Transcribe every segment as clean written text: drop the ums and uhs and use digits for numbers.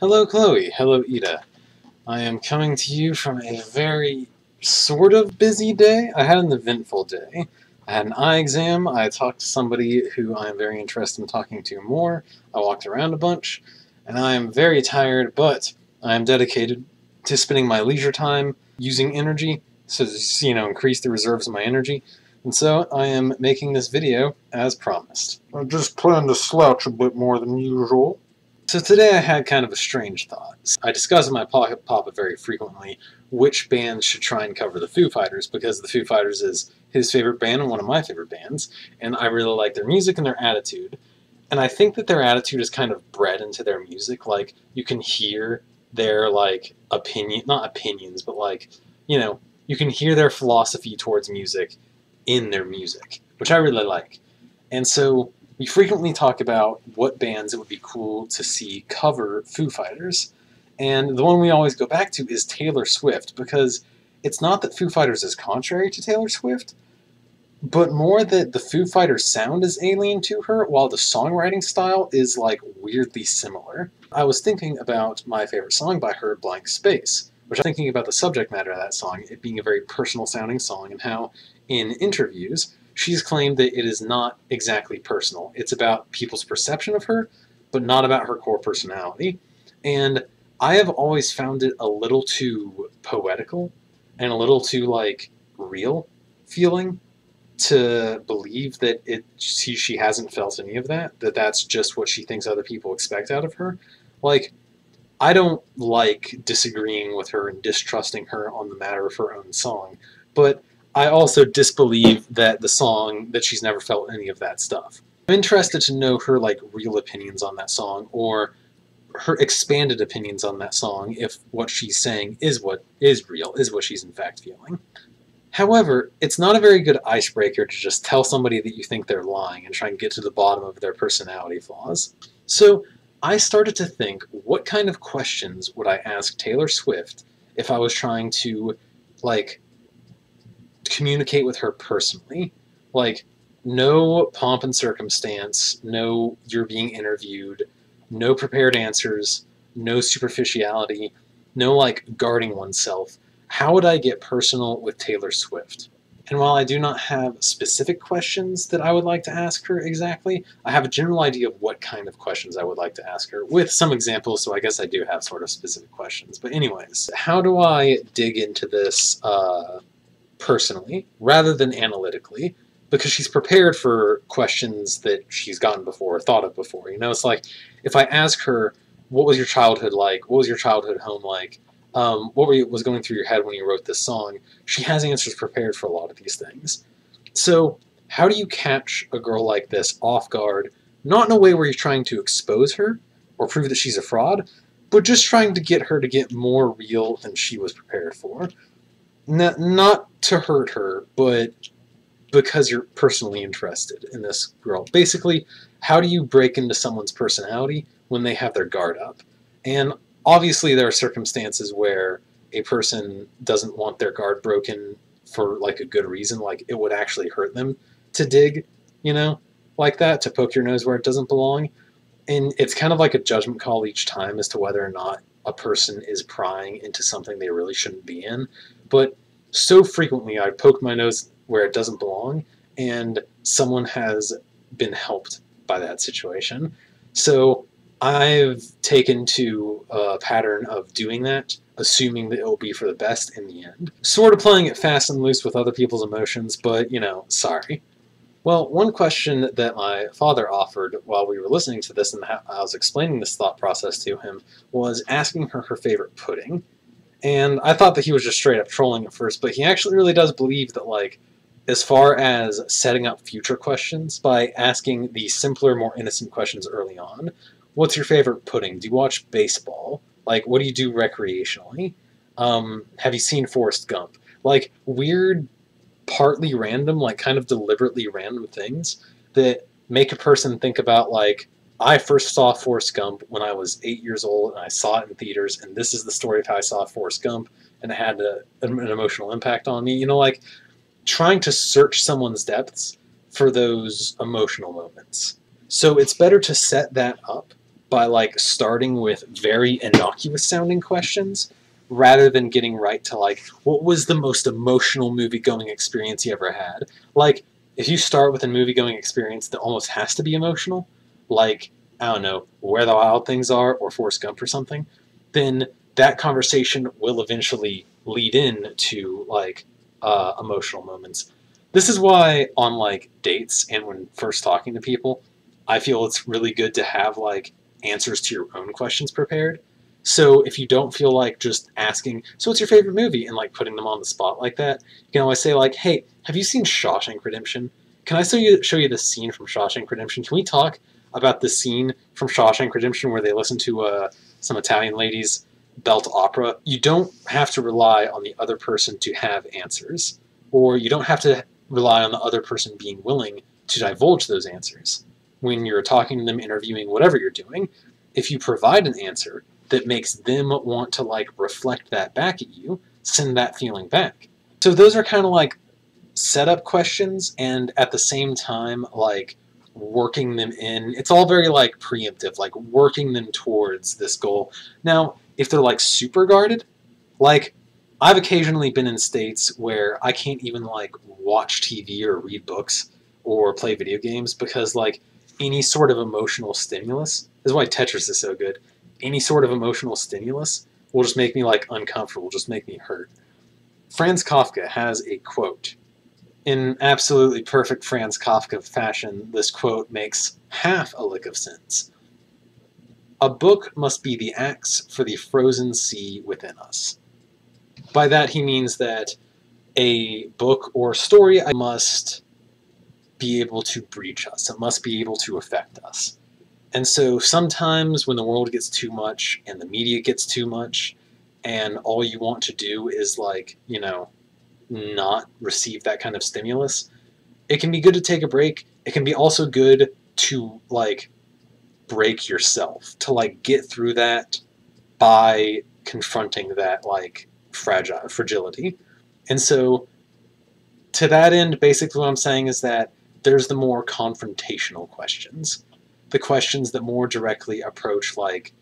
Hello, Chloe. Hello, Ida. I am coming to you from a very sort of busy day. I had an eventful day. I had an eye exam. I talked to somebody who I am very interested in talking to more. I walked around a bunch, and I am very tired, but I am dedicated to spending my leisure time using energy to, increase the reserves of my energy. And so I am making this video as promised. I just plan to slouch a bit more than usual. So today I had kind of a strange thought. I discuss in my Pocket Papa very frequently which bands should try and cover the Foo Fighters, because the Foo Fighters is his favorite band and one of my favorite bands, and I really like their music and their attitude. And I think that their attitude is kind of bred into their music. Like, you can hear their, not opinions, but you can hear their philosophy towards music in their music, which I really like. And so we frequently talk about what bands it would be cool to see cover Foo Fighters, and the one we always go back to is Taylor Swift, because it's not that Foo Fighters is contrary to Taylor Swift, but more that the Foo Fighters sound is alien to her, while the songwriting style is, weirdly similar. I was thinking about my favorite song by her, Blank Space, which I'm thinking about the subject matter of that song, it being a very personal-sounding song, and how, in interviews, she's claimed that it is not exactly personal. It's about people's perception of her, but not about her core personality. And I have always found it a little too poetical and a little too, real feeling to believe that she hasn't felt any of that, that's just what she thinks other people expect out of her. I don't like disagreeing with her and distrusting her on the matter of her own song, but I also disbelieve that that she's never felt any of that stuff. I'm interested to know her, real opinions on that song, or her expanded opinions on that song, if what she's saying is what is real, is what she's in fact feeling. However, it's not a very good icebreaker to just tell somebody that you think they're lying and try and get to the bottom of their personality flaws. So I started to think, what kind of questions would I ask Taylor Swift if I was trying to, communicate with her personally? No pomp and circumstance, no you're being interviewed, no prepared answers, no superficiality, no, guarding oneself. How would I get personal with Taylor Swift? And while I do not have specific questions that I would like to ask her exactly, I have a general idea of what kind of questions I would like to ask her, with some examples, so I guess I do have sort of specific questions. But anyways, how do I dig into this personally, rather than analytically? Because she's prepared for questions that she's gotten before, thought of before. It's like, if I ask her, what was your childhood like? What was your childhood home like? What was going through your head when you wrote this song? She has answers prepared for a lot of these things. So how do you catch a girl like this off guard, not in a way where you're trying to expose her or prove that she's a fraud, but just trying to get her to get more real than she was prepared for? Not to hurt her, but because you're personally interested in this girl. Basically, how do you break into someone's personality when they have their guard up? And obviously there are circumstances where a person doesn't want their guard broken for a good reason, it would actually hurt them to dig, like that, to poke your nose where it doesn't belong. And it's kind of like a judgment call each time as to whether or not a person is prying into something they really shouldn't be in. But so frequently I poke my nose where it doesn't belong, and someone has been helped by that situation. So I've taken to a pattern of doing that, assuming that it will be for the best in the end. Sort of playing it fast and loose with other people's emotions, but, sorry. Well, one question that my father offered while we were listening to this and I was explaining this thought process to him was asking her favorite pudding. And I thought that he was just straight up trolling at first, but he actually really does believe that, as far as setting up future questions by asking the simpler, more innocent questions early on, what's your favorite pudding? Do you watch baseball? What do you do recreationally? Have you seen Forrest Gump? Weird, partly random, kind of deliberately random things that make a person think about, I first saw Forrest Gump when I was 8 years old, and I saw it in theaters, and this is the story of how I saw Forrest Gump, and it had an emotional impact on me. Trying to search someone's depths for those emotional moments. So it's better to set that up by like starting with very innocuous sounding questions rather than getting right to like what was the most emotional movie going experience you ever had. Like if you start with a movie going experience that almost has to be emotional, like I don't know, Where the Wild Things Are or Forrest Gump or something, then that conversation will eventually lead in to like emotional moments. This is why on like dates and when first talking to people, I feel it's really good to have like answers to your own questions prepared. So if you don't feel like just asking, so what's your favorite movie, and like putting them on the spot like that, you can always say like, hey, have you seen Shawshank Redemption? Can I show you the scene from Shawshank Redemption? Can we talk about the scene from Shawshank Redemption where they listen to some Italian ladies belt opera? You don't have to rely on the other person to have answers, or you don't have to rely on the other person being willing to divulge those answers. When you're talking to them, interviewing, whatever you're doing, if you provide an answer that makes them want to like reflect that back at you, send that feeling back. So those are kind of like setup questions, and at the same time like working them in. It's all very like preemptive, like working them towards this goal. Now if they're like super guarded, like I've occasionally been in states where I can't even like watch TV or read books or play video games because like any sort of emotional stimulus, this is why Tetris is so good, any sort of emotional stimulus will just make me like uncomfortable, just make me hurt. Franz Kafka has a quote. In absolutely perfect Franz Kafka fashion, this quote makes half a lick of sense. A book must be the axe for the frozen sea within us. By that he means that a book or story must be able to breach us. It must be able to affect us. And so sometimes when the world gets too much and the media gets too much and all you want to do is like, you know, not receive that kind of stimulus, it can be good to take a break. It can be also good to like break yourself, to like get through that by confronting that like fragility. And so to that end, basically what I'm saying is that there's the more confrontational questions, the questions that more directly approach like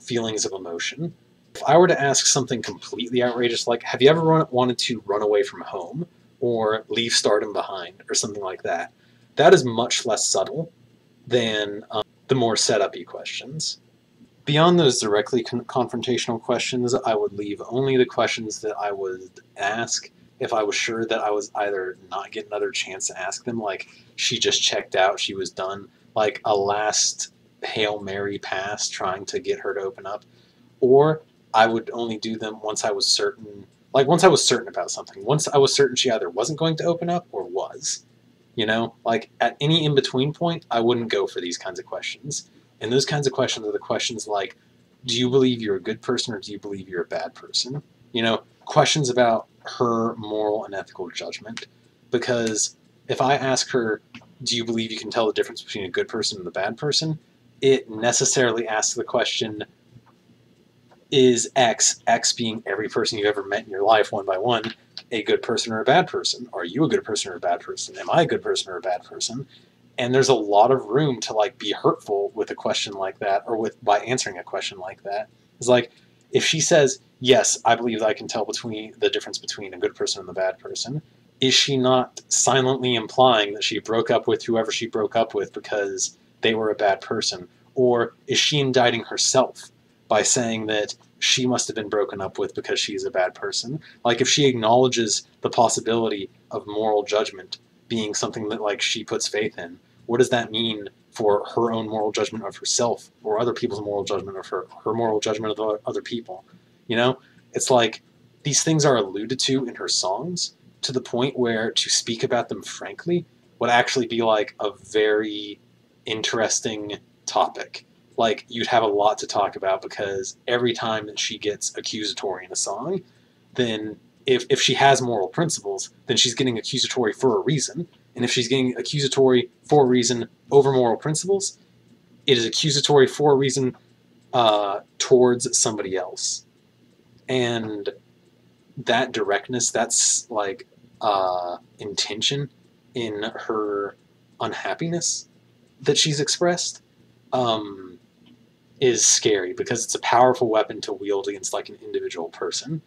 feelings of emotion. If I were to ask something completely outrageous, like, have you ever wanted to run away from home or leave stardom behind or something like that, that is much less subtle than the more setup-y questions. Beyond those directly confrontational questions, I would leave only the questions that I would ask if I was sure that I was either not getting another chance to ask them, like she just checked out, she was done, like a last Hail Mary pass trying to get her to open up, or I would only do them once I was certain, like once I was certain about something, once I was certain she either wasn't going to open up or was. You know, like at any in-between point, I wouldn't go for these kinds of questions. And those kinds of questions are the questions like, do you believe you're a good person or do you believe you're a bad person? You know, questions about her moral and ethical judgment. Because if I ask her, do you believe you can tell the difference between a good person and a bad person? It necessarily asks the question, is X being every person you've ever met in your life one by one, a good person or a bad person? Are you a good person or a bad person? Am I a good person or a bad person? And there's a lot of room to like be hurtful with a question like that, or with by answering a question like that. It's like if she says, yes, I believe I can tell between the difference between a good person and a bad person, is she not silently implying that she broke up with whoever she broke up with because they were a bad person? Or is she indicting herself by saying that she must have been broken up with because she's a bad person? Like if she acknowledges the possibility of moral judgment being something that like she puts faith in, what does that mean for her own moral judgment of herself or other people's moral judgment of her moral judgment of other people? You know, it's like these things are alluded to in her songs to the point where to speak about them frankly would actually be like a very interesting topic. Like you'd have a lot to talk about because every time that she gets accusatory in a song, then if she has moral principles, then she's getting accusatory for a reason. And if she's getting accusatory for a reason over moral principles, it is accusatory for a reason towards somebody else. And that directness, that's like intention in her unhappiness that she's expressed. is scary because it's a powerful weapon to wield against like an individual person.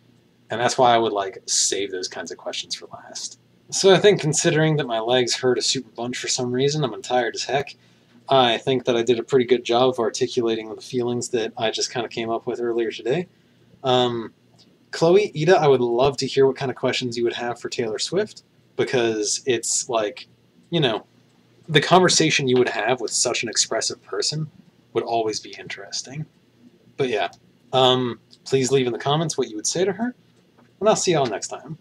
And that's why I would like save those kinds of questions for last. So I think considering that my legs hurt a super bunch for some reason, I'm tired as heck, I think that I did a pretty good job of articulating the feelings that I just kind of came up with earlier today. Chloe, Ida, I would love to hear what kind of questions you would have for Taylor Swift, because it's like, you know, the conversation you would have with such an expressive person would always be interesting. But yeah, please leave in the comments what you would say to her, and I'll see y'all next time.